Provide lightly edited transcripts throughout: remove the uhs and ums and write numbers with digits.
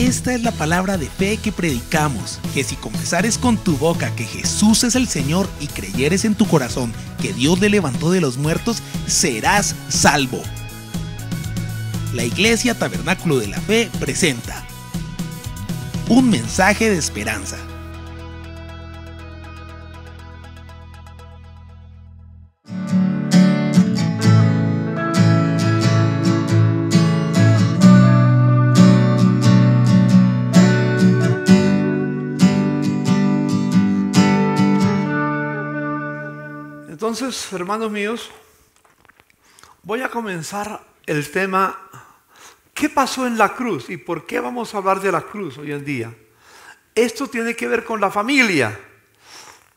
Esta es la palabra de fe que predicamos, que si confesares con tu boca que Jesús es el Señor y creyeres en tu corazón que Dios le levantó de los muertos, serás salvo. La Iglesia Tabernáculo de la Fe presenta un mensaje de esperanza. Entonces, hermanos míos, voy a comenzar el tema ¿qué pasó en la cruz? ¿Y por qué vamos a hablar de la cruz hoy en día? Esto tiene que ver con la familia.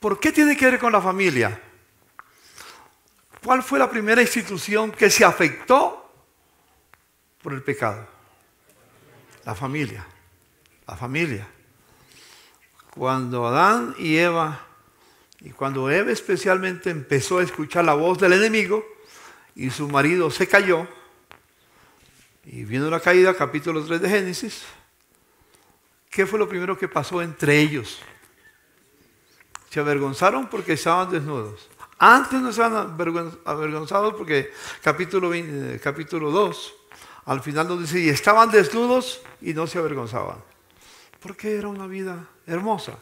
¿Por qué tiene que ver con la familia? ¿Cuál fue la primera institución que se afectó por el pecado? La familia. La familia. Cuando Adán y Eva, y cuando Eva especialmente empezó a escuchar la voz del enemigo y su marido se cayó, y viendo la caída, capítulo 3 de Génesis, ¿qué fue lo primero que pasó entre ellos? Se avergonzaron porque estaban desnudos. Antes no estaban avergonzados porque capítulo 2, al final nos dice, y estaban desnudos y no se avergonzaban. Porque era una vida hermosa.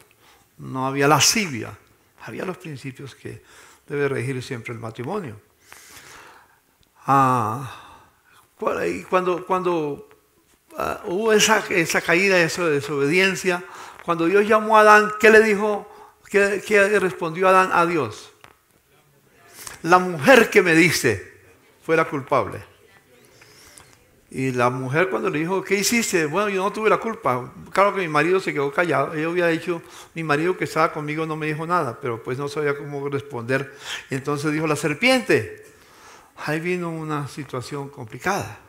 No había lascivia. Había los principios que debe regir siempre el matrimonio. Y cuando hubo esa caída, esa desobediencia, cuando Dios llamó a Adán, ¿qué le dijo? ¿Qué respondió Adán a Dios? La mujer que me diste fue la culpable. Y la mujer cuando le dijo, ¿qué hiciste? Bueno, yo no tuve la culpa. Claro que mi marido se quedó callado. Ella había dicho, mi marido que estaba conmigo no me dijo nada, pero pues no sabía cómo responder. Y entonces dijo la serpiente. Ahí vino una situación complicada.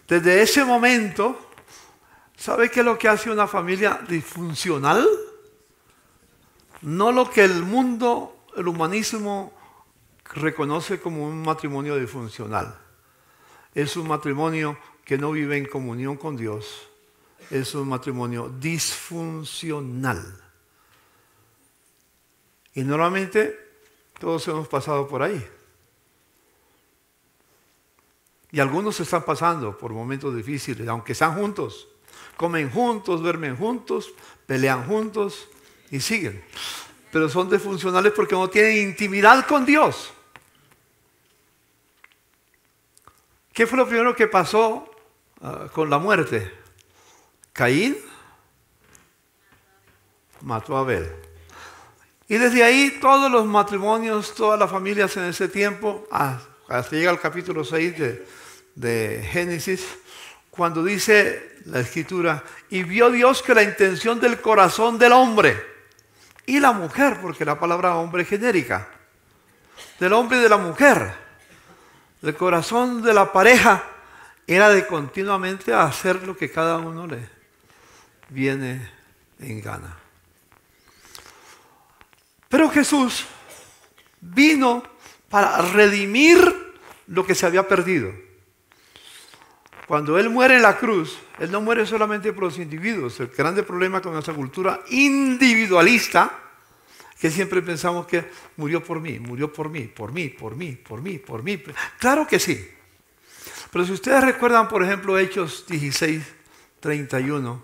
Desde ese momento, ¿sabe qué es lo que hace una familia disfuncional? No lo que el mundo, el humanismo reconoce como un matrimonio disfuncional. Es un matrimonio que no vive en comunión con Dios. Es un matrimonio disfuncional. Y normalmente todos hemos pasado por ahí. Y algunos están pasando por momentos difíciles, aunque están juntos. Comen juntos, duermen juntos, pelean juntos y siguen. Pero son disfuncionales porque no tienen intimidad con Dios. ¿Qué fue lo primero que pasó con la muerte? Caín mató a Abel. Y desde ahí todos los matrimonios, todas las familias en ese tiempo, hasta llega al capítulo 6 de Génesis, cuando dice la Escritura, y vio Dios que la intención del corazón del hombre y la mujer, porque la palabra hombre es genérica, del hombre y de la mujer, el corazón de la pareja era de continuamente hacer lo que cada uno le viene en gana. Pero Jesús vino para redimir lo que se había perdido. Cuando Él muere en la cruz, Él no muere solamente por los individuos. El grande problema con nuestra cultura individualista, que siempre pensamos que murió por mí, por mí. Claro que sí. Pero si ustedes recuerdan, por ejemplo, Hechos 16:31,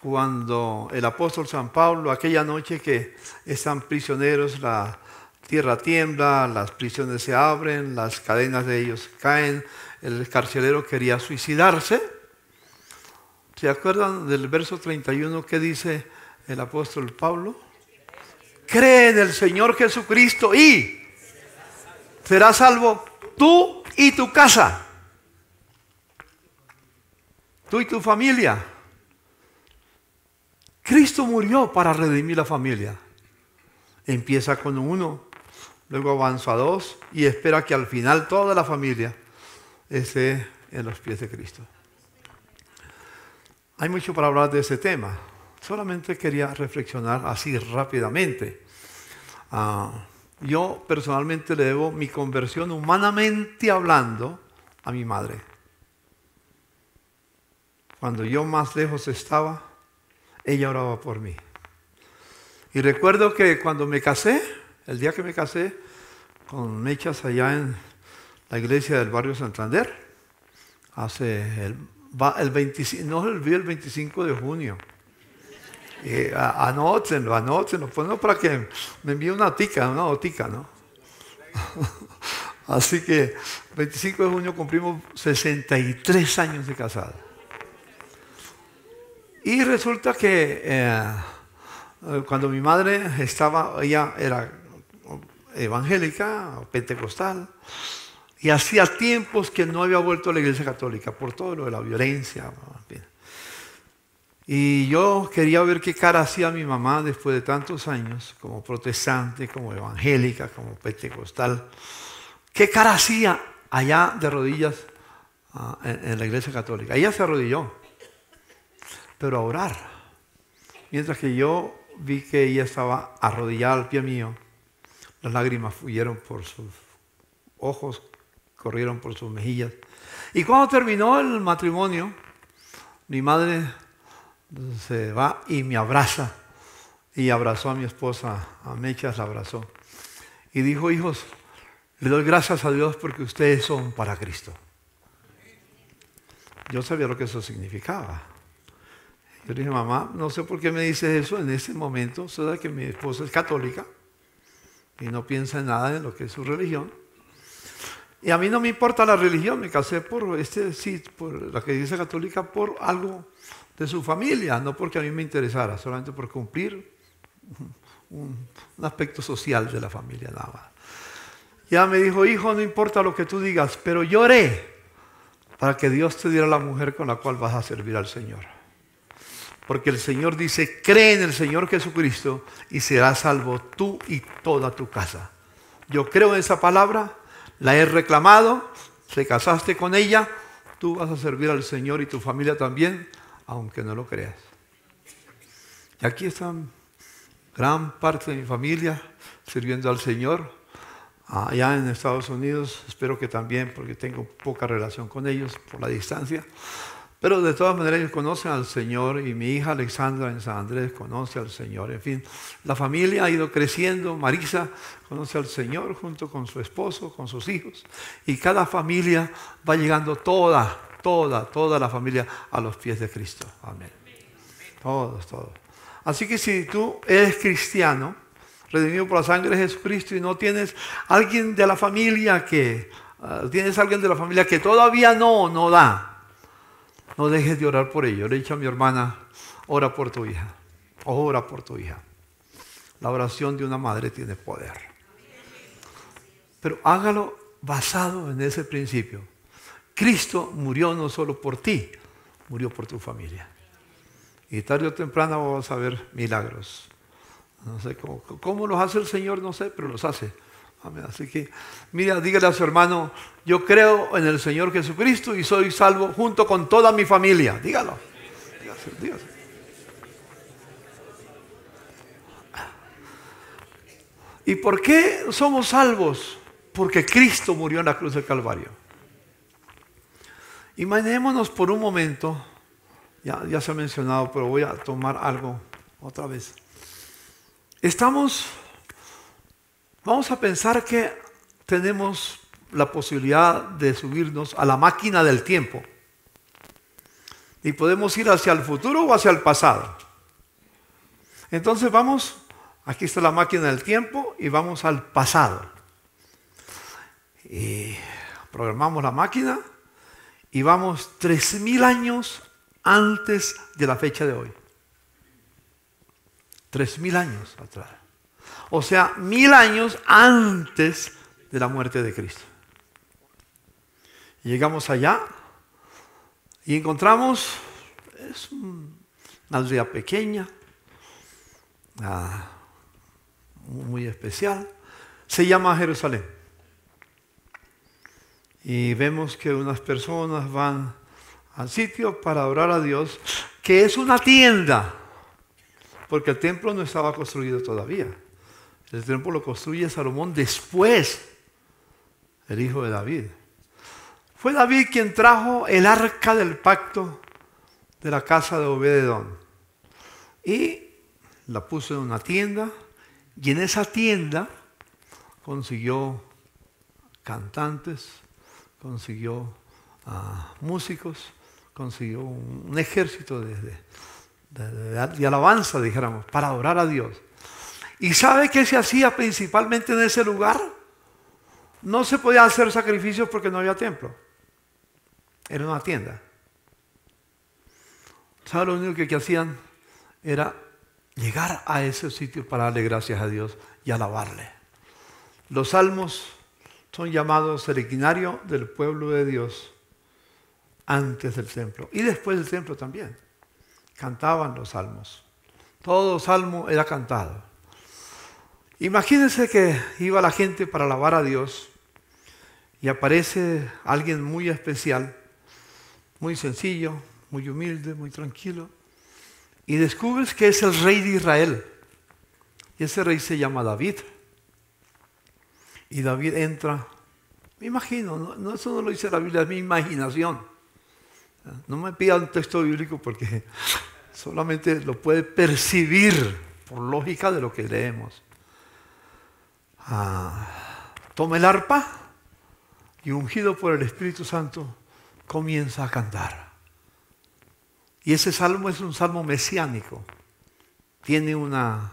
cuando el apóstol San Pablo, aquella noche que están prisioneros, la tierra tiembla, las prisiones se abren, las cadenas de ellos caen, el carcelero quería suicidarse. ¿Se acuerdan del verso 31 que dice el apóstol Pablo? Cree en el Señor Jesucristo y serás salvo tú y tu casa. Tú y tu familia. Cristo murió para redimir la familia. Empieza con uno, luego avanza a dos y espera que al final toda la familia esté en los pies de Cristo. Hay mucho para hablar de ese tema. Solamente quería reflexionar así rápidamente. Yo personalmente le debo mi conversión humanamente hablando a mi madre. cuando yo más lejos estaba, ella oraba por mí. Y recuerdo que cuando me casé, el día que me casé, con Mechas allá en la iglesia del barrio Santander, el 25 de junio. Anótenlo, ponlo para que me envíe una notica, ¿no? Así que 25 de junio cumplimos 63 años de casado. Y resulta que cuando mi madre ella era evangélica, pentecostal, y hacía tiempos que no había vuelto a la iglesia católica por todo lo de la violencia. Y yo quería ver qué cara hacía mi mamá después de tantos años, como protestante, como evangélica, como pentecostal. ¿Qué cara hacía allá de rodillas en la iglesia católica? Ella se arrodilló, pero a orar. Mientras que yo vi que ella estaba arrodillada al pie mío, las lágrimas fluyeron por sus ojos, corrieron por sus mejillas. Y cuando terminó el matrimonio, mi madre se va y me abraza. Y abrazó a mi esposa, a Mechas la abrazó. Y dijo: hijos, le doy gracias a Dios porque ustedes son para Cristo. Yo sabía lo que eso significaba. Yo le dije: mamá, no sé por qué me dices eso en ese momento. Sabes que mi esposa es católica y no piensa en nada en lo que es su religión. Y a mí no me importa la religión, me casé por la que dice católica, por algo de su familia, no porque a mí me interesara, solamente por cumplir un aspecto social de la familia nada más. Ya me dijo: hijo, no importa lo que tú digas, pero yo oré para que Dios te diera la mujer con la cual vas a servir al Señor. Porque el Señor dice: cree en el Señor Jesucristo y serás salvo tú y toda tu casa. Yo creo en esa palabra, la he reclamado, te casaste con ella, tú vas a servir al Señor y tu familia también, aunque no lo creas. Y aquí están gran parte de mi familia sirviendo al Señor. Allá en Estados Unidos, espero que también, porque tengo poca relación con ellos por la distancia. Pero de todas maneras ellos conocen al Señor, y mi hija Alexandra en San Andrés conoce al Señor. En fin, la familia ha ido creciendo. Marisa conoce al Señor junto con su esposo, con sus hijos. Y cada familia va llegando toda la familia a los pies de Cristo. Amén. Todos. Así que si tú eres cristiano, redimido por la sangre de Jesucristo, y no tienes alguien de la familia que todavía no da, no dejes de orar por ello. Le he dicho a mi hermana: ora por tu hija. Ora por tu hija. La oración de una madre tiene poder. Pero hágalo basado en ese principio. Cristo murió no solo por ti, murió por tu familia. Y tarde o temprano vamos a ver milagros. No sé cómo los hace el Señor, no sé, pero los hace. Amén. Así que, mira, dígale a su hermano: yo creo en el Señor Jesucristo y soy salvo junto con toda mi familia. Dígalo. Dígase. ¿Y por qué somos salvos? Porque Cristo murió en la cruz del Calvario. Imaginémonos por un momento, ya se ha mencionado, pero voy a tomar algo otra vez. Vamos a pensar que tenemos la posibilidad de subirnos a la máquina del tiempo y podemos ir hacia el futuro o hacia el pasado. Entonces aquí está la máquina del tiempo y vamos al pasado. Y programamos la máquina y vamos 3000 años antes de la fecha de hoy. 3000 años atrás. O sea, 1000 años antes de la muerte de Cristo. Y llegamos allá y encontramos, es una aldea pequeña, muy especial, se llama Jerusalén. Y vemos que unas personas van al sitio para adorar a Dios, que es una tienda, porque el templo no estaba construido todavía. El templo lo construye Salomón después, el hijo de David. Fue David quien trajo el arca del pacto de la casa de Obed-edom. Y la puso en una tienda, y en esa tienda consiguió cantantes, consiguió músicos, consiguió un ejército de alabanza, dijéramos, para adorar a Dios. ¿Y sabe qué se hacía principalmente en ese lugar? No se podía hacer sacrificios porque no había templo. Era una tienda. ¿Sabe? Lo único que hacían era llegar a ese sitio para darle gracias a Dios y alabarle. Los salmos son llamados el equinario del pueblo de Dios antes del templo y después del templo también. Cantaban los salmos. Todo salmo era cantado. Imagínense que iba la gente para alabar a Dios y aparece alguien muy especial, muy sencillo, muy humilde, muy tranquilo, y descubres que es el rey de Israel. Y ese rey se llama David. Y David entra, me imagino, eso no lo dice la Biblia, es mi imaginación. No me pidan un texto bíblico porque solamente lo puede percibir por lógica de lo que leemos. Toma el arpa y ungido por el Espíritu Santo comienza a cantar. Y ese salmo es un salmo mesiánico. Tiene una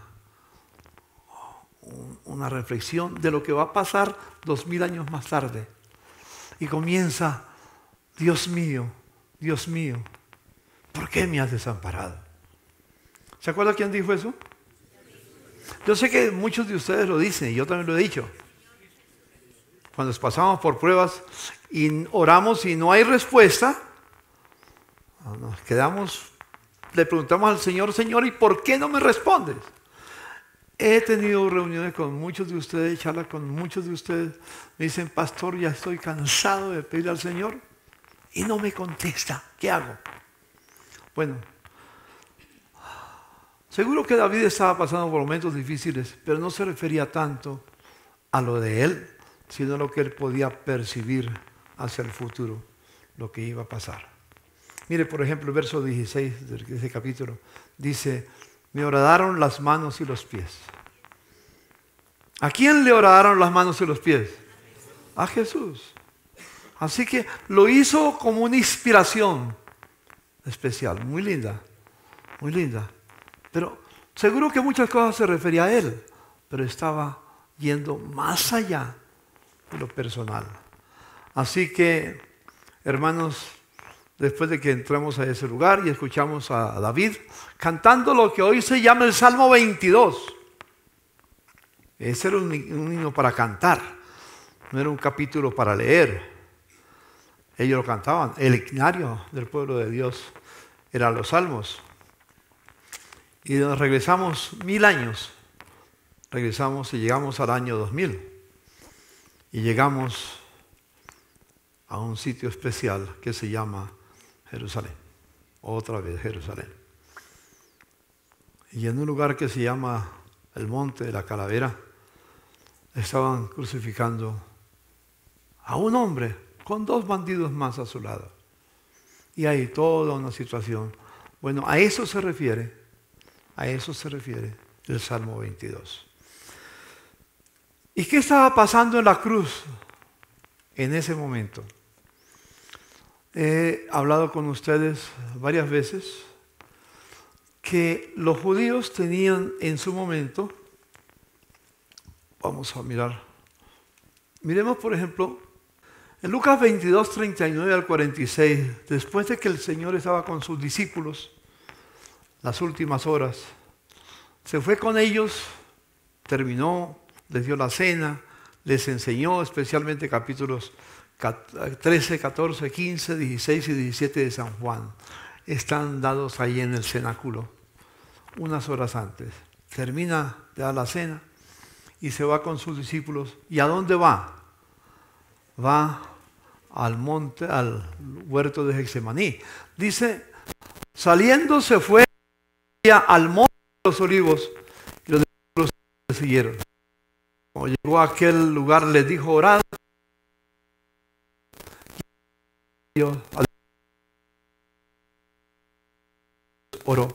reflexión de lo que va a pasar 2000 años más tarde. Y comienza: Dios mío, ¿por qué me has desamparado? ¿Se acuerda quién dijo eso? Yo sé que muchos de ustedes lo dicen y yo también lo he dicho. Cuando pasamos por pruebas y oramos y no hay respuesta, nos quedamos, le preguntamos al Señor: Señor, ¿y por qué no me respondes? He tenido reuniones con muchos de ustedes, charlas con muchos de ustedes. Me dicen: pastor, ya estoy cansado de pedir al Señor y no me contesta. ¿Qué hago? Bueno, seguro que David estaba pasando por momentos difíciles, pero no se refería tanto a lo de él, sino a lo que él podía percibir hacia el futuro, lo que iba a pasar. Mire, por ejemplo, el verso 16 de ese capítulo dice: me horadaron las manos y los pies. ¿A quién le horadaron las manos y los pies? A Jesús. Así que lo hizo como una inspiración especial, muy linda, muy linda. Pero seguro que muchas cosas se refería a él, pero estaba yendo más allá de lo personal. Así que, hermanos, después de que entramos a ese lugar y escuchamos a David cantando lo que hoy se llama el Salmo 22. Ese era un himno para cantar, no era un capítulo para leer. Ellos lo cantaban. El himnario del pueblo de Dios eran los salmos. Y nos regresamos 1000 años. Regresamos y llegamos al año 2000. Y llegamos a un sitio especial que se llama Jerusalén. Otra vez Jerusalén. Y en un lugar que se llama el Monte de la Calavera, estaban crucificando a un hombre con 2 bandidos más a su lado. Y hay toda una situación. Bueno, a eso se refiere el Salmo 22. ¿Y qué estaba pasando en la cruz en ese momento? He hablado con ustedes varias veces que los judíos tenían en su momento, vamos a mirar, miremos por ejemplo, en Lucas 22, 39 al 46, después de que el Señor estaba con sus discípulos, las últimas horas, se fue con ellos, terminó, les dio la cena, les enseñó especialmente capítulos 13, 14, 15, 16 y 17 de San Juan. Están dados ahí en el cenáculo, unas horas antes. Termina de dar la cena y se va con sus discípulos. ¿Y a dónde va? Va al monte, al huerto de Getsemaní. Dice, saliendo se fue al monte de los olivos y los discípulos le siguieron. Cuando llegó a aquel lugar les dijo, orad. oró.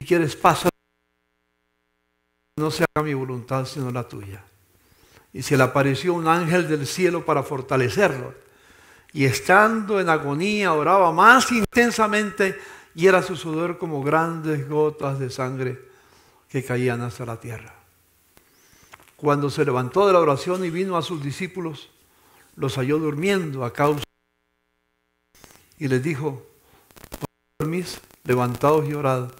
Si quieres, pasa, no se haga mi voluntad sino la tuya. Y se le apareció un ángel del cielo para fortalecerlo. Y estando en agonía, oraba más intensamente y era su sudor como grandes gotas de sangre que caían hasta la tierra. Cuando se levantó de la oración y vino a sus discípulos, los halló durmiendo a causa. Y les dijo: dormís, levantaos y orad.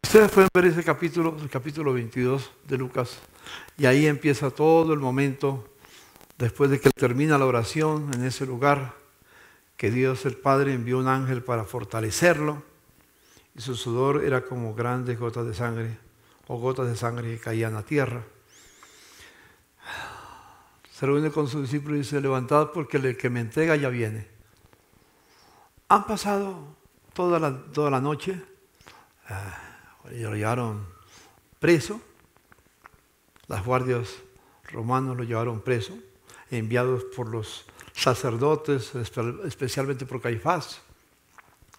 Ustedes pueden ver ese capítulo, el capítulo 22 de Lucas, y ahí empieza todo el momento, después de que termina la oración en ese lugar, que Dios el Padre envió un ángel para fortalecerlo, y su sudor era como grandes gotas de sangre, o gotas de sangre que caían a tierra. Se reúne con sus discípulos y dice: levantad porque el que me entrega ya viene. Han pasado toda la noche, lo llevaron preso, las guardias romanos lo llevaron preso, enviados por los sacerdotes, especialmente por Caifás.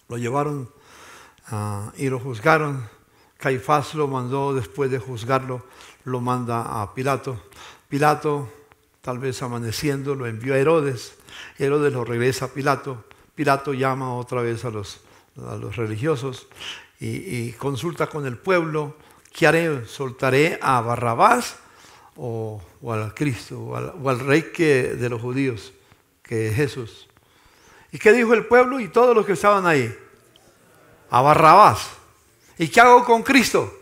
Lo llevaron y lo juzgaron. Caifás lo mandó, después de juzgarlo, lo manda a Pilato. Pilato, tal vez amaneciendo, lo envió a Herodes. Herodes lo regresa a Pilato. Pilato llama otra vez a los religiosos y consulta con el pueblo: ¿qué haré? ¿Soltaré a Barrabás o al Cristo o al rey de los judíos, que es Jesús? ¿Y qué dijo el pueblo y todos los que estaban ahí? A Barrabás. ¿Y qué hago con Cristo?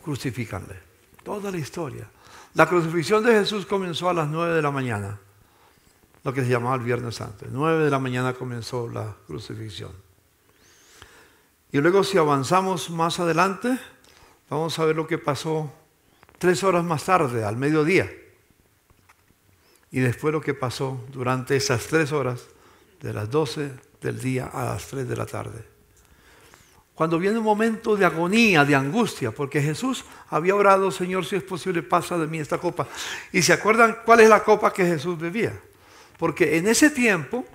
Crucifícanle. Toda la historia. La crucifixión de Jesús comenzó a las 9 de la mañana, lo que se llamaba el Viernes Santo. 9 de la mañana comenzó la crucifixión. Y luego, si avanzamos más adelante, vamos a ver lo que pasó 3 horas más tarde, al mediodía. Y después lo que pasó durante esas 3 horas, de las 12 del día a las 3 de la tarde. Cuando viene un momento de agonía, de angustia, porque Jesús había orado: Señor, si es posible, pasa de mí esta copa. Y se acuerdan cuál es la copa que Jesús bebía. Porque en ese tiempo,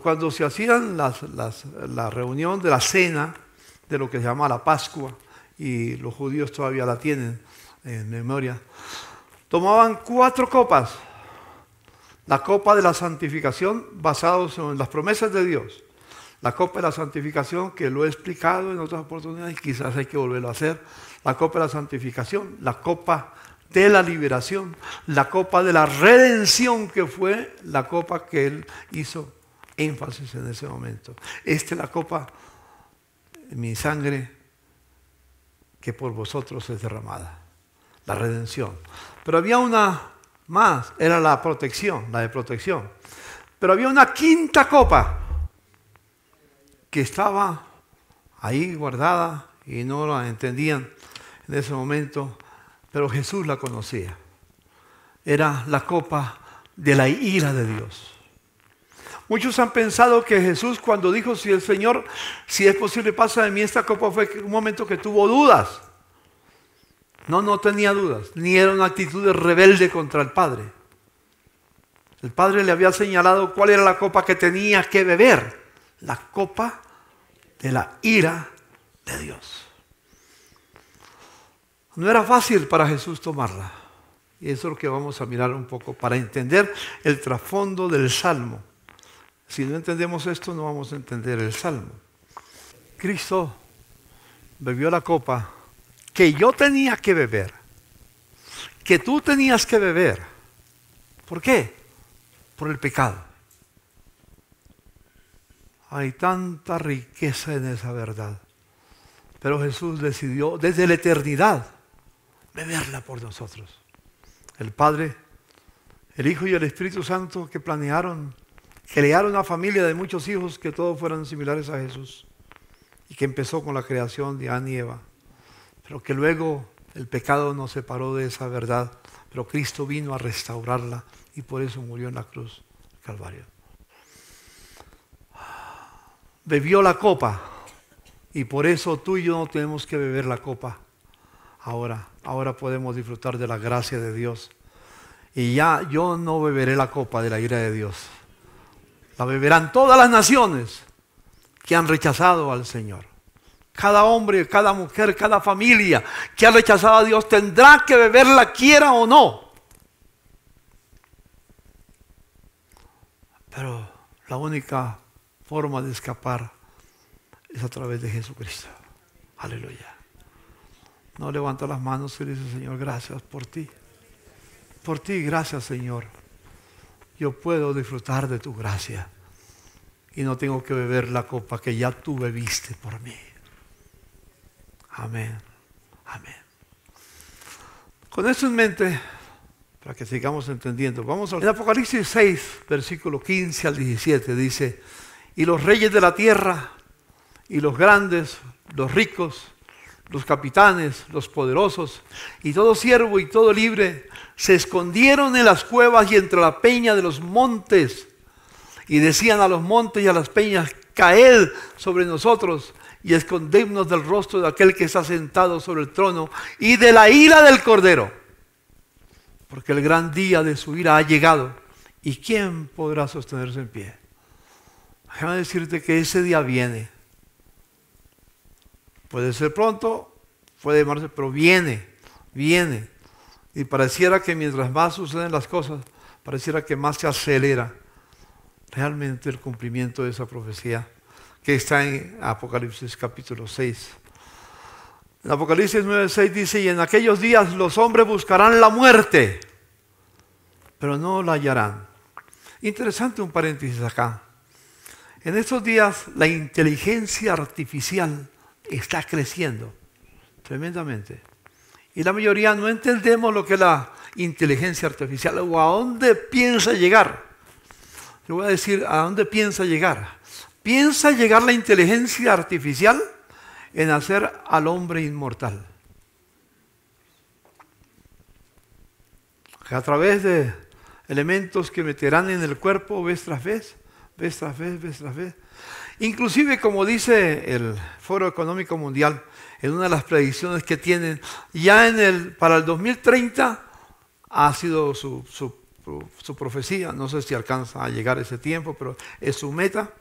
cuando se hacían la reunión de la cena, de lo que se llama la Pascua, y los judíos todavía la tienen en memoria, tomaban 4 copas. La copa de la santificación, basados en las promesas de Dios. La copa de la santificación, que lo he explicado en otras oportunidades, quizás hay que volverlo a hacer. La copa de la santificación, la copa de la liberación, la copa de la redención, que fue la copa que él hizo énfasis en ese momento. Esta es la copa de mi sangre que por vosotros es derramada. La redención. Pero había una más, era la protección, la de protección. Pero había una 5ª copa que estaba ahí guardada y no la entendían en ese momento, pero Jesús la conocía. Era la copa de la ira de Dios. Muchos han pensado que Jesús, cuando dijo: si el Señor, si es posible, pasa de mí esta copa, fue un momento que tuvo dudas. No tenía dudas, ni era una actitud de rebelde contra el Padre. El Padre le había señalado cuál era la copa que tenía que beber: la copa de la ira de Dios. No era fácil para Jesús tomarla. Y eso es lo que vamos a mirar un poco para entender el trasfondo del Salmo. Si no entendemos esto, no vamos a entender el Salmo. Cristo bebió la copa que yo tenía que beber, que tú tenías que beber. ¿Por qué? Por el pecado. Hay tanta riqueza en esa verdad. Pero Jesús decidió desde la eternidad beberla por nosotros. El Padre, el Hijo y el Espíritu Santo, que planearon crear una familia de muchos hijos que todos fueran similares a Jesús, y que empezó con la creación de Adán y Eva, pero que luego el pecado nos separó de esa verdad, pero Cristo vino a restaurarla y por eso murió en la cruz del Calvario. Bebió la copa y por eso tú y yo no tenemos que beber la copa ahora podemos disfrutar de la gracia de Dios y ya yo no beberé la copa de la ira de Dios. La beberán todas las naciones que han rechazado al Señor. Cada hombre, cada mujer, cada familia que ha rechazado a Dios tendrá que beberla, quiera o no. Pero la única forma de escapar es a través de Jesucristo. Aleluya. No levanta las manos y dice: Señor, gracias por ti. Por ti, gracias, Señor. Yo puedo disfrutar de tu gracia y no tengo que beber la copa que ya tú bebiste por mí. Amén. Amén. Con esto en mente, para que sigamos entendiendo, vamos a... En Apocalipsis 6, versículo 15 al 17, dice: y los reyes de la tierra, y los grandes, los ricos, los capitanes, los poderosos, y todo siervo y todo libre, se escondieron en las cuevas y entre la peña de los montes, y decían a los montes y a las peñas: caed sobre nosotros, y escondednos del rostro de aquel que está sentado sobre el trono, y de la ira del Cordero, porque el gran día de su ira ha llegado, y ¿quién podrá sostenerse en pie? Déjame decirte que ese día viene. Puede ser pronto, puede demorar, pero viene. Y pareciera que mientras más suceden las cosas, pareciera que más se acelera realmente el cumplimiento de esa profecía que está en Apocalipsis capítulo 6. En Apocalipsis 9:6 dice: y en aquellos días los hombres buscarán la muerte, pero no la hallarán. Interesante un paréntesis acá. En estos días la inteligencia artificial está creciendo tremendamente. Y la mayoría no entendemos lo que es la inteligencia artificial o a dónde piensa llegar. Le voy a decir a dónde piensa llegar. Piensa llegar la inteligencia artificial en hacer al hombre inmortal. A través de elementos que meterán en el cuerpo vez tras vez. Inclusive, como dice el Foro Económico Mundial, en una de las predicciones que tienen, ya para el 2030 ha sido su profecía. No sé si alcanza a llegar ese tiempo, pero es su meta.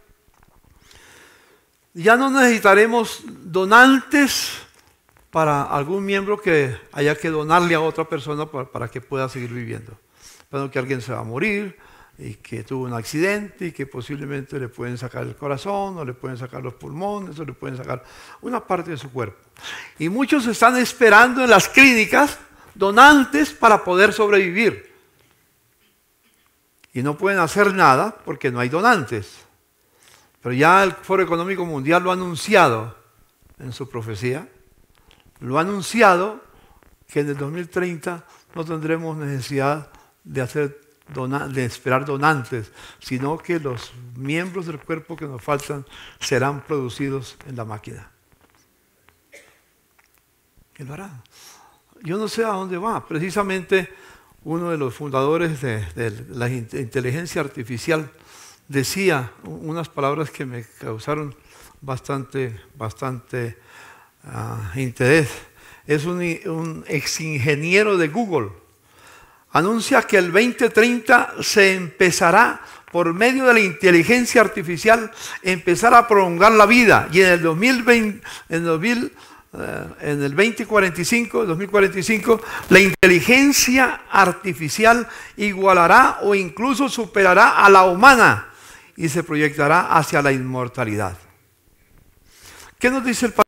Ya no necesitaremos donantes para algún miembro que haya que donarle a otra persona para que pueda seguir viviendo. Pero que alguien se va a morir y que tuvo un accidente y que posiblemente le pueden sacar el corazón o le pueden sacar los pulmones o le pueden sacar una parte de su cuerpo. Y muchos están esperando en las clínicas donantes para poder sobrevivir. Y no pueden hacer nada porque no hay donantes. Pero ya el Foro Económico Mundial lo ha anunciado en su profecía. Lo ha anunciado que en el 2030 no tendremos necesidad de esperar donantes, sino que los miembros del cuerpo que nos faltan serán producidos en la máquina. Y lo hará. Yo no sé a dónde va. Precisamente uno de los fundadores de la inteligencia artificial decía unas palabras que me causaron bastante interés. Es un ex ingeniero de Google. Anuncia que el 2030 se empezará, por medio de la inteligencia artificial, empezar a prolongar la vida. Y en el 2045, la inteligencia artificial igualará o incluso superará a la humana y se proyectará hacia la inmortalidad. ¿Qué nos dice el pasaje?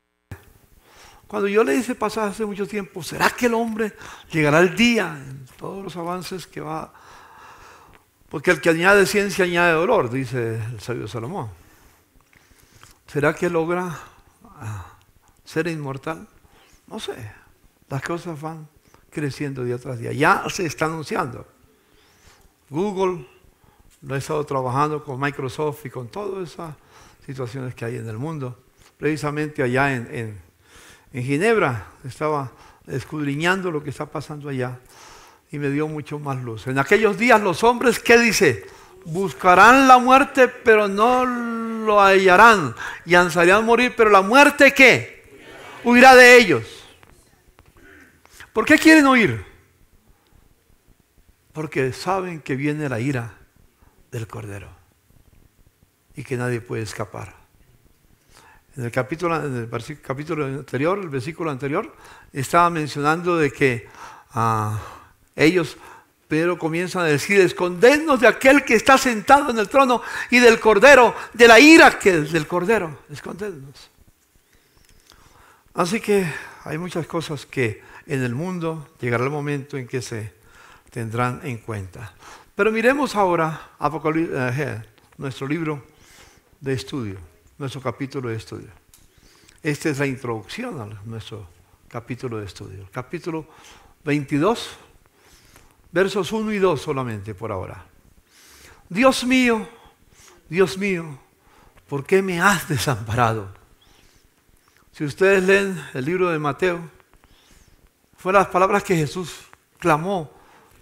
Cuando yo leí ese pasaje hace mucho tiempo, ¿será que el hombre llegará el día en todos los avances que va? Porque el que añade ciencia añade dolor, dice el sabio Salomón. ¿Será que logra ser inmortal? No sé. Las cosas van creciendo día tras día. Ya se está anunciando. Google lo ha estado trabajando con Microsoft y con todas esas situaciones que hay en el mundo. Precisamente allá en Ginebra estaba escudriñando lo que está pasando allá y me dio mucho más luz. En aquellos días los hombres, ¿qué dice? Buscarán la muerte, pero no lo hallarán, y ansiarán morir, pero la muerte, ¿qué? Huirá de ellos. ¿Por qué quieren huir? Porque saben que viene la ira del Cordero y que nadie puede escapar. En el capítulo anterior, el versículo anterior, estaba mencionando de que ellos, pero comienzan a decir: escondednos de aquel que está sentado en el trono y del Cordero, de la ira que es del Cordero, escondednos. Así que hay muchas cosas que en el mundo llegará el momento en que se tendrán en cuenta. Pero miremos ahora nuestro libro de estudio, nuestro capítulo de estudio. Esta es la introducción a nuestro capítulo de estudio. Capítulo 22, versos 1 y 2 solamente por ahora. Dios mío, ¿por qué me has desamparado? Si ustedes leen el libro de Mateo, fueron las palabras que Jesús clamó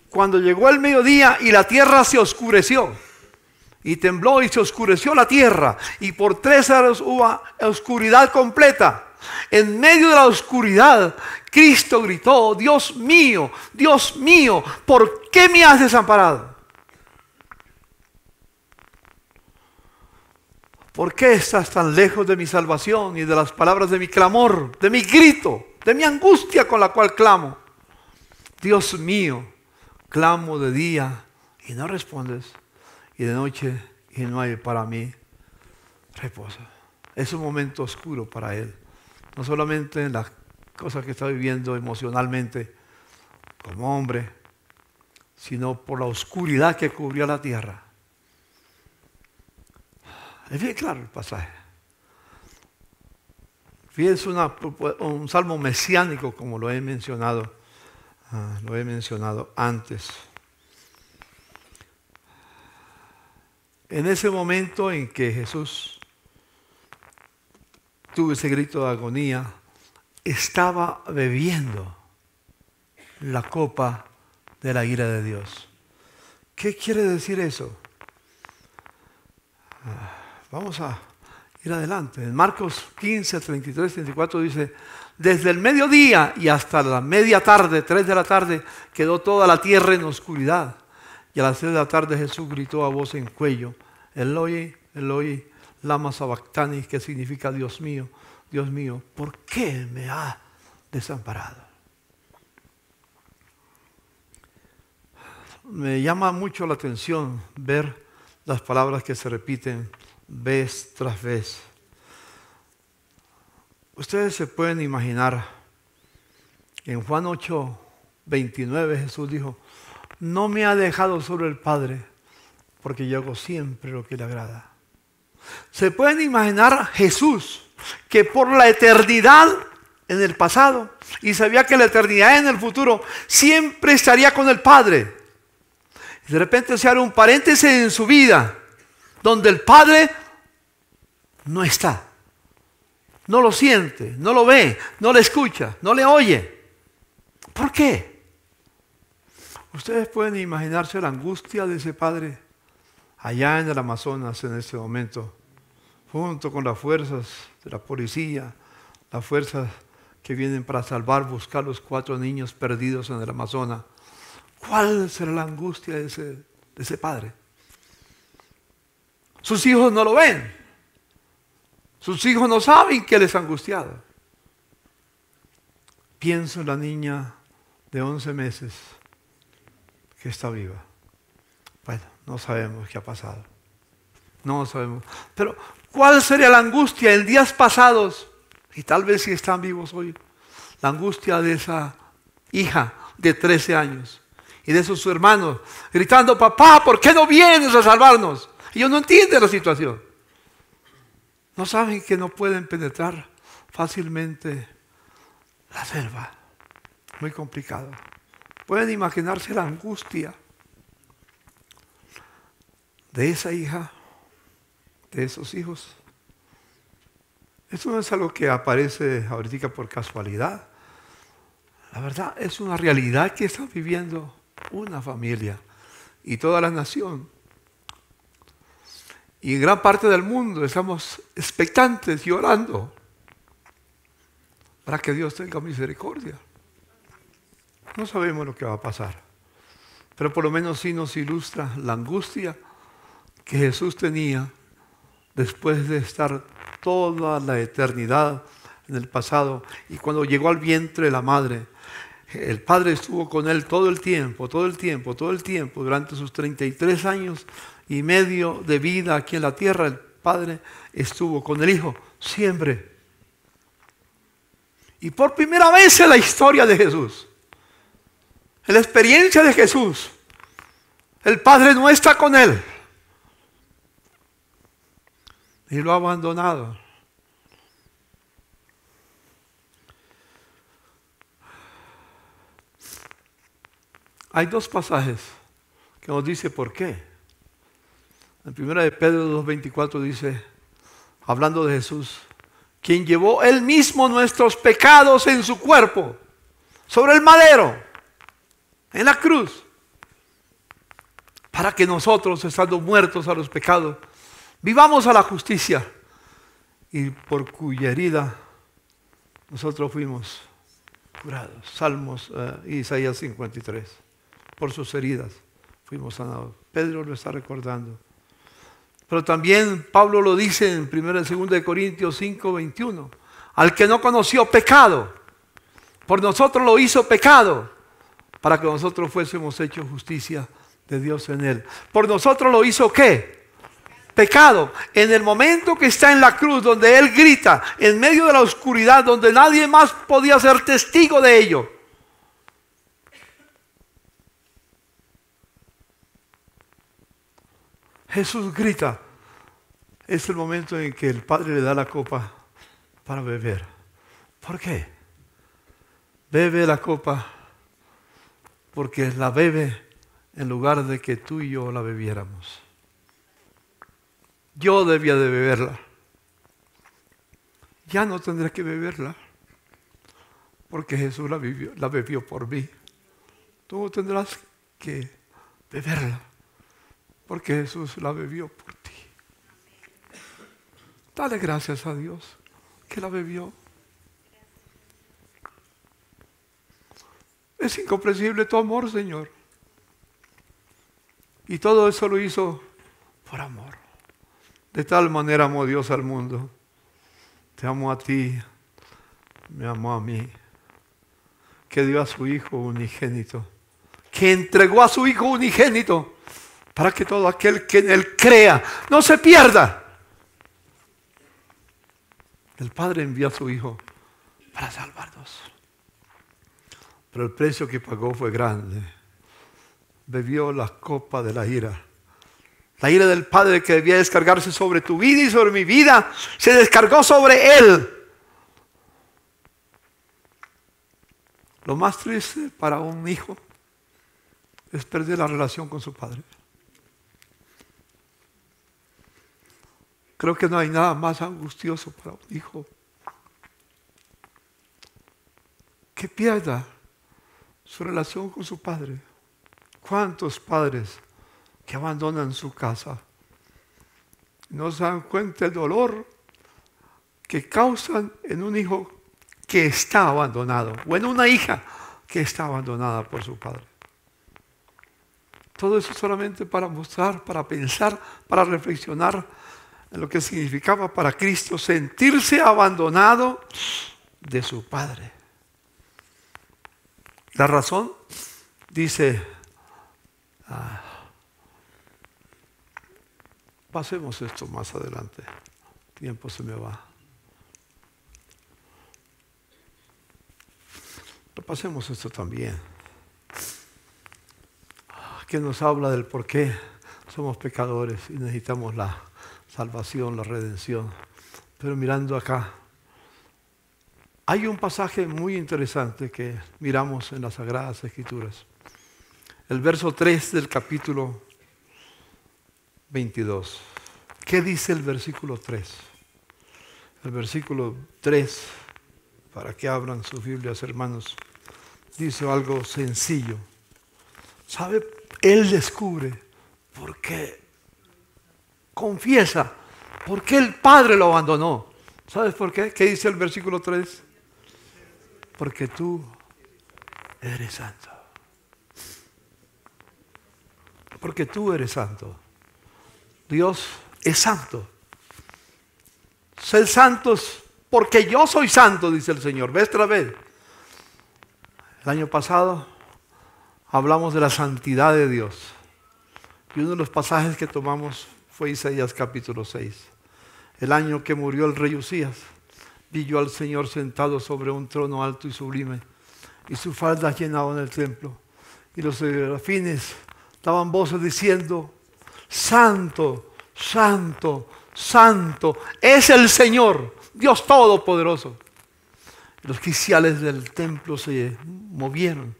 cuando llegó el mediodía y la tierra se oscureció. Y tembló y se oscureció la tierra. Y por 3 horas hubo oscuridad completa. En medio de la oscuridad, Cristo gritó: Dios mío, ¿por qué me has desamparado? ¿Por qué estás tan lejos de mi salvación y de las palabras de mi clamor, de mi grito, de mi angustia con la cual clamo? Dios mío, clamo de día y no respondes, y de noche y no hay para mí reposo. Es un momento oscuro para él, no solamente en las cosas que está viviendo emocionalmente como hombre, sino por la oscuridad que cubría la tierra. Es bien claro el pasaje. Fíjense, un salmo mesiánico, como lo he mencionado antes. En ese momento en que Jesús tuvo ese grito de agonía, estaba bebiendo la copa de la ira de Dios. ¿Qué quiere decir eso? Vamos a ir adelante. En Marcos 15, 33, 34 dice: desde el mediodía y hasta la media tarde, 3 de la tarde, quedó toda la tierra en oscuridad. Y a las 3 de la tarde Jesús gritó a voz en cuello: Eloi, Eloi, lama sabactani, que significa: Dios mío, ¿por qué me has desamparado? Me llama mucho la atención ver las palabras que se repiten vez tras vez. Ustedes se pueden imaginar, en Juan 8, 29 Jesús dijo: no me ha dejado solo el Padre, porque yo hago siempre lo que le agrada. Se pueden imaginar Jesús, que por la eternidad en el pasado, y sabía que la eternidad en el futuro, siempre estaría con el Padre. Y de repente se abre un paréntesis en su vida, donde el Padre no está. No lo siente, no lo ve, no le escucha, no le oye. ¿Por qué? Ustedes pueden imaginarse la angustia de ese padre allá en el Amazonas en este momento, junto con las fuerzas de la policía, las fuerzas que vienen para buscar los 4 niños perdidos en el Amazonas. ¿Cuál será la angustia de ese padre? Sus hijos no lo ven. Sus hijos no saben que él es angustiado. Pienso en la niña de 11 meses que está viva. Bueno, no sabemos qué ha pasado. No sabemos. Pero, ¿cuál sería la angustia en días pasados? Y tal vez si están vivos hoy. La angustia de esa hija de 13 años. Y de sus hermanos gritando: papá, ¿por qué no vienes a salvarnos? Y ellos no entienden la situación. No saben que no pueden penetrar fácilmente la selva. Muy complicado. Pueden imaginarse la angustia de esa hija, de esos hijos. Esto no es algo que aparece ahorita por casualidad. La verdad es una realidad que está viviendo una familia y toda la nación. Y en gran parte del mundo estamos expectantes y orando para que Dios tenga misericordia. No sabemos lo que va a pasar. pero por lo menos sí nos ilustra la angustia que Jesús tenía después de estar toda la eternidad en el pasado. Y cuando llegó al vientre de la madre, el Padre estuvo con él todo el tiempo, durante sus 33 años y medio de vida aquí en la tierra. El Padre estuvo con el Hijo siempre. Y por primera vez en la historia de Jesús, en la experiencia de Jesús, el Padre no está con él y lo ha abandonado. Hay dos pasajes que nos dice por qué. En 1 de Pedro 2:24 dice, hablando de Jesús, quien llevó él mismo nuestros pecados en su cuerpo, sobre el madero, en la cruz, para que nosotros, estando muertos a los pecados, vivamos a la justicia, y por cuya herida nosotros fuimos curados. Isaías 53. Por sus heridas fuimos sanados. Pedro lo está recordando. Pero también Pablo lo dice en 1 y 2 de Corintios 5:21. Al que no conoció pecado, por nosotros lo hizo pecado, para que nosotros fuésemos hechos justicia de Dios en él. Por nosotros lo hizo ¿qué? Pecado. En el momento que está en la cruz, donde él grita, en medio de la oscuridad, donde nadie más podía ser testigo de ello. Jesús grita. Es el momento en que el Padre le da la copa para beber. ¿Por qué? Bebe la copa porque la bebe en lugar de que tú y yo la bebiéramos. Yo debía de beberla. Ya no tendré que beberla porque Jesús la bebió por mí. Tú tendrás que beberla porque Jesús la bebió por ti. Dale gracias a Dios que la bebió. Es incomprensible tu amor, Señor. Y todo eso lo hizo por amor. De tal manera amó Dios al mundo. Te amó a ti, me amó a mí, que dio a su Hijo unigénito, que entregó a su Hijo unigénito, para que todo aquel que en Él crea no se pierda. El Padre envió a su Hijo para salvarnos. Pero el precio que pagó fue grande. Bebió la copa de la ira. La ira del Padre que debía descargarse sobre tu vida y sobre mi vida, se descargó sobre Él. Lo más triste para un hijo es perder la relación con su padre. Creo que no hay nada más angustioso para un hijo que pierda su relación con su padre. ¿Cuántos padres que abandonan su casa no se dan cuenta del dolor que causan en un hijo que está abandonado o en una hija que está abandonada por su padre? Todo eso solamente para mostrar, para pensar, para reflexionar en lo que significaba para Cristo sentirse abandonado de su Padre. La razón, dice, pasemos esto más adelante, el tiempo se me va. Pero pasemos esto también, que nos habla del por qué somos pecadores y necesitamos la salvación, la redención. Pero mirando acá, hay un pasaje muy interesante que miramos en las Sagradas Escrituras. El verso 3 del capítulo 22. ¿Qué dice el versículo 3? El versículo 3, para que abran sus Biblias, hermanos, dice algo sencillo. ¿Sabe? Él descubre por qué, confiesa por qué el Padre lo abandonó. ¿Sabes por qué? ¿Qué dice el versículo 3? Porque tú eres santo. Porque tú eres santo. Dios es santo. Sed santos porque yo soy santo, dice el Señor. ¿Ves otra vez? El año pasado hablamos de la santidad de Dios. Y uno de los pasajes que tomamos fue Isaías capítulo 6. El año que murió el rey Usías, vi yo al Señor sentado sobre un trono alto y sublime, y sus faldas llenaban el templo. Y los serafines daban voces diciendo: Santo, santo, santo es el Señor, Dios Todopoderoso. Y los quiciales del templo se movieron.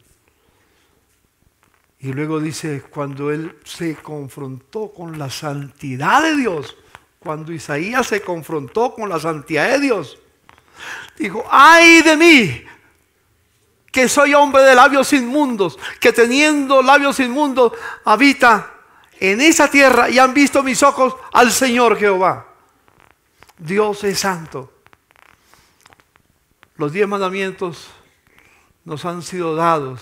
Y luego dice, cuando él se confrontó con la santidad de Dios, cuando Isaías se confrontó con la santidad de Dios, dijo: ¡ay de mí! Que soy hombre de labios inmundos, que teniendo labios inmundos habita en esa tierra, y han visto mis ojos al Señor Jehová. Dios es santo. Los 10 mandamientos nos han sido dados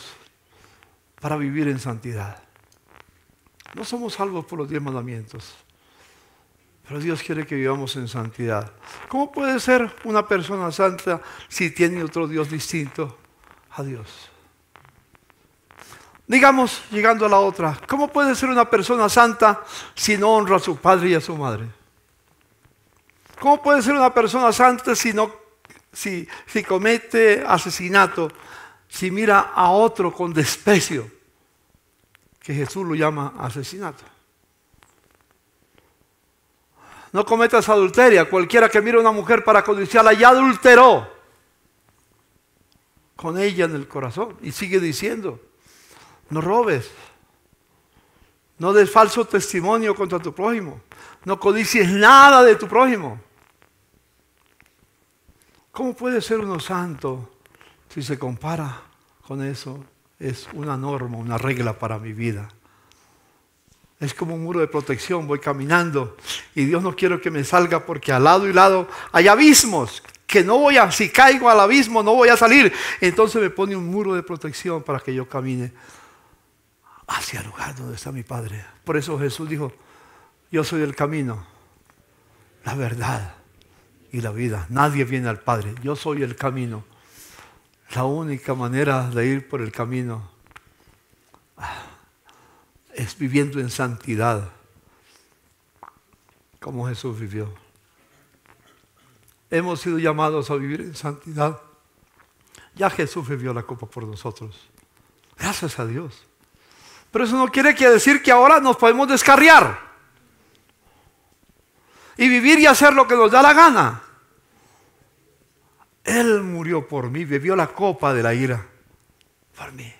para vivir en santidad. No somos salvos por los 10 mandamientos, pero Dios quiere que vivamos en santidad. ¿Cómo puede ser una persona santa si tiene otro Dios distinto a Dios? Digamos, llegando a la otra, ¿cómo puede ser una persona santa si no honra a su padre y a su madre? ¿Cómo puede ser una persona santa si comete asesinato, si mira a otro con desprecio, que Jesús lo llama asesinato? No cometas adulterio. Cualquiera que mire a una mujer para codiciarla ya adulteró con ella en el corazón. Y sigue diciendo: no robes, no des falso testimonio contra tu prójimo, no codicies nada de tu prójimo. ¿Cómo puede ser uno santo si se compara con eso? Es una norma, una regla para mi vida. Es como un muro de protección. Voy caminando y Dios no quiere que me salga, porque al lado y lado hay abismos que no voy a, si caigo al abismo no voy a salir. Entonces me pone un muro de protección para que yo camine hacia el lugar donde está mi Padre. Por eso Jesús dijo: yo soy el camino, la verdad y la vida. Nadie viene al Padre. Yo soy el camino. La única manera de ir por el camino es viviendo en santidad, como Jesús vivió. Hemos sido llamados a vivir en santidad. Ya Jesús bebió la copa por nosotros. Gracias a Dios. Pero eso no quiere decir que ahora nos podemos descarriar y vivir y hacer lo que nos da la gana. Él murió por mí, bebió la copa de la ira por mí.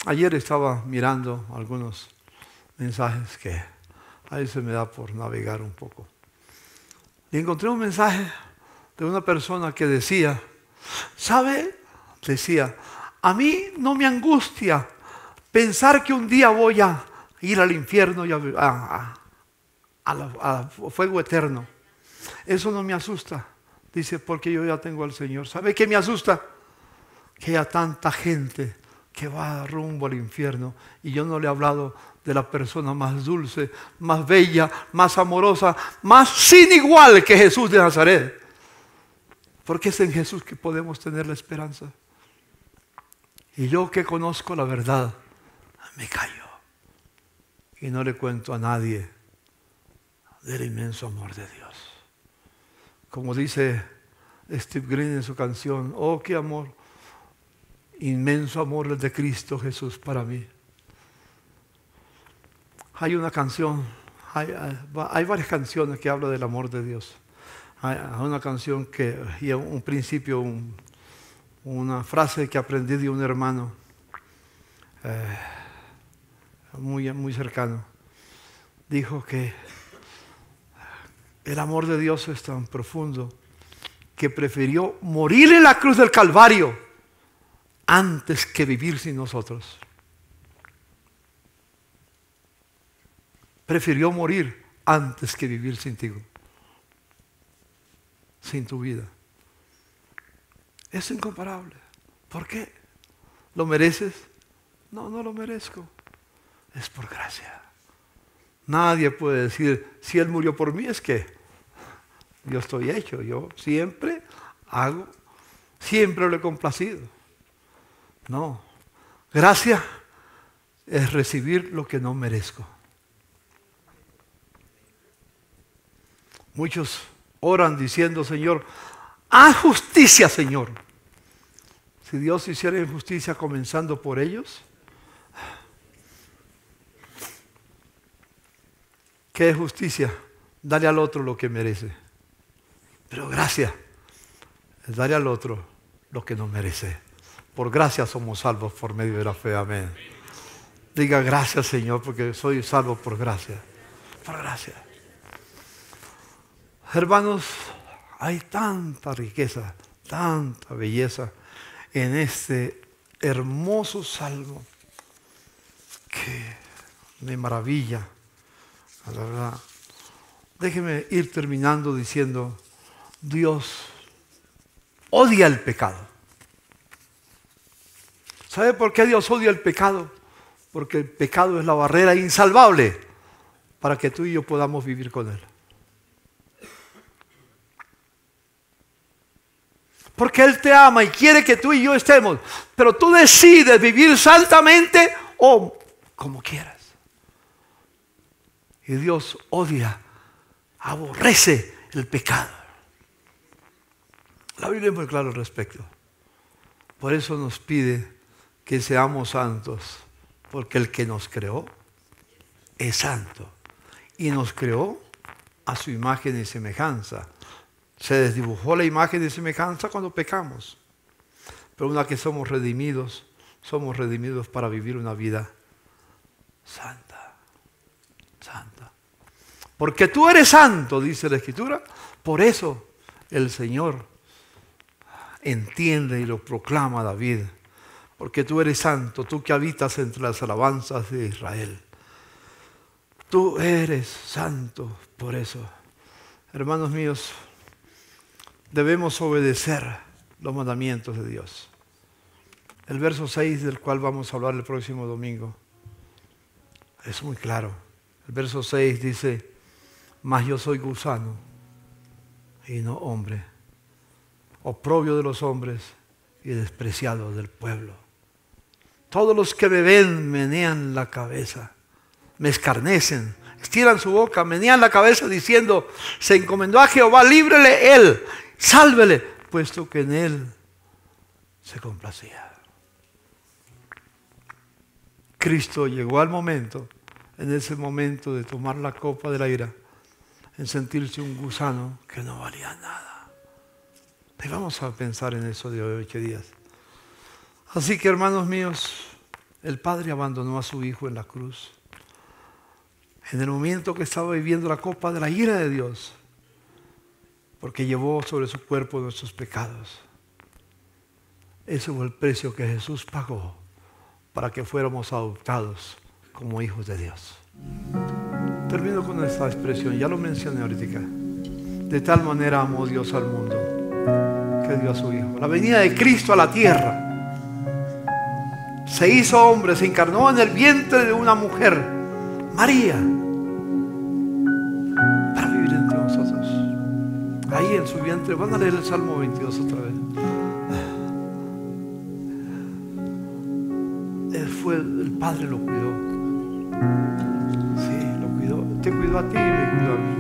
Ayer estaba mirando algunos mensajes que a veces me da por navegar un poco. Y encontré un mensaje de una persona que decía, ¿sabe? Decía: a mí no me angustia pensar que un día voy a ir al infierno y a fuego eterno. Eso no me asusta. Dice, porque yo ya tengo al Señor. ¿Sabe qué me asusta? Que haya tanta gente que va rumbo al infierno y yo no le he hablado de la persona más dulce, más bella, más amorosa, más sin igual que Jesús de Nazaret. Porque es en Jesús que podemos tener la esperanza. Y yo, que conozco la verdad, me callo y no le cuento a nadie del inmenso amor de Dios. Como dice Steve Green en su canción: oh, qué amor, inmenso amor el de Cristo Jesús para mí. Hay una canción, hay varias canciones que hablan del amor de Dios. Hay una canción y un principio, una frase que aprendí de un hermano muy cercano. Dijo que el amor de Dios es tan profundo que prefirió morir en la cruz del Calvario antes que vivir sin nosotros. Prefirió morir antes que vivir sin ti, sin tu vida. Es incomparable. ¿Por qué? ¿Lo mereces? No, no lo merezco. Es por gracia. Nadie puede decir, si Él murió por mí, es que yo estoy hecho. Yo siempre hago, siempre lo he complacido. No. Gracia es recibir lo que no merezco. Muchos oran diciendo, Señor, haz justicia, Señor. Si Dios hiciera injusticia comenzando por ellos, ¿qué es justicia? Dale al otro lo que merece. Pero gracia es darle al otro lo que no merece. Por gracia somos salvos por medio de la fe. Amén. Diga gracias, Señor, porque soy salvo por gracia. Por gracia. Hermanos, hay tanta riqueza, tanta belleza en este hermoso salmo que me maravilla. La verdad. Déjeme ir terminando diciendo, Dios odia el pecado. ¿Sabe por qué Dios odia el pecado? Porque el pecado es la barrera insalvable para que tú y yo podamos vivir con Él. Porque Él te ama y quiere que tú y yo estemos, pero tú decides vivir santamente o como quieras. Y Dios odia, aborrece el pecado. La Biblia es muy clara al respecto. Por eso nos pide que seamos santos, porque el que nos creó es santo y nos creó a su imagen y semejanza. Se desdibujó la imagen y semejanza cuando pecamos, pero una que somos redimidos para vivir una vida santa, santa. Porque tú eres santo, dice la Escritura, por eso el Señor entiende y lo proclama a David. Porque tú eres santo, tú que habitas entre las alabanzas de Israel. Tú eres santo, por eso. Hermanos míos, debemos obedecer los mandamientos de Dios. El verso 6, del cual vamos a hablar el próximo domingo, es muy claro. El verso 6 dice, mas yo soy gusano y no hombre, oprobio de los hombres y despreciado del pueblo. Todos los que me ven menean la cabeza, me escarnecen, estiran su boca, menean la cabeza diciendo, se encomendó a Jehová, líbrele Él, sálvele, puesto que en Él se complacía. Cristo llegó al momento, en ese momento de tomar la copa de la ira, en sentirse un gusano que no valía nada. Y vamos a pensar en eso de hoy, 8 días. Así que, hermanos míos, el Padre abandonó a su Hijo en la cruz. En el momento que estaba viviendo la copa de la ira de Dios, porque llevó sobre su cuerpo nuestros pecados. Ese fue el precio que Jesús pagó para que fuéramos adoptados como hijos de Dios. Termino con esta expresión, ya lo mencioné ahorita. De tal manera amó Dios al mundo que dio a su Hijo. La venida de Cristo a la tierra, se hizo hombre, se encarnó en el vientre de una mujer, María, para vivir entre nosotros. Ahí en su vientre, van a leer el Salmo 22 otra vez. El Padre lo cuidó. Sí, lo cuidó. Te cuidó a ti y me cuidó a mí.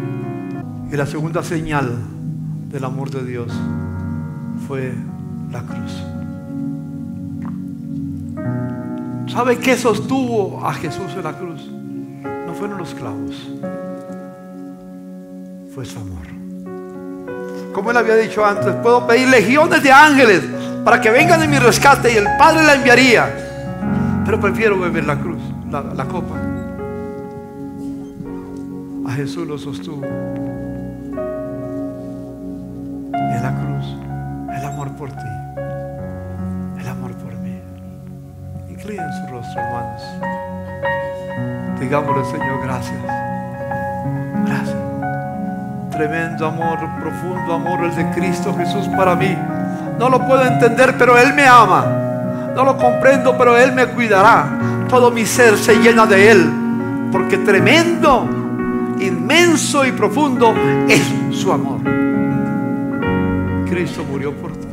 Y la segunda señal del amor de Dios fue la cruz. ¿Sabe qué sostuvo a Jesús en la cruz? No fueron los clavos, fue su amor. Como él había dicho antes, puedo pedir legiones de ángeles para que vengan en mi rescate y el Padre la enviaría, pero prefiero beber la cruz, la copa. A Jesús lo sostuvo en la cruz el amor por ti, el amor por mí. Inclinen su rostro, hermanos. Digámosle, Señor, gracias. Gracias. Tremendo amor, profundo amor el de Cristo Jesús para mí. No lo puedo entender, pero Él me ama. No lo comprendo, pero Él me cuidará. Todo mi ser se llena de Él, porque tremendo, inmenso y profundo es su amor. Cristo murió por ti.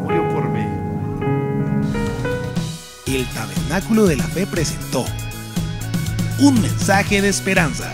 Murió por mí. El Tabernáculo de la Fe presentó un mensaje de esperanza.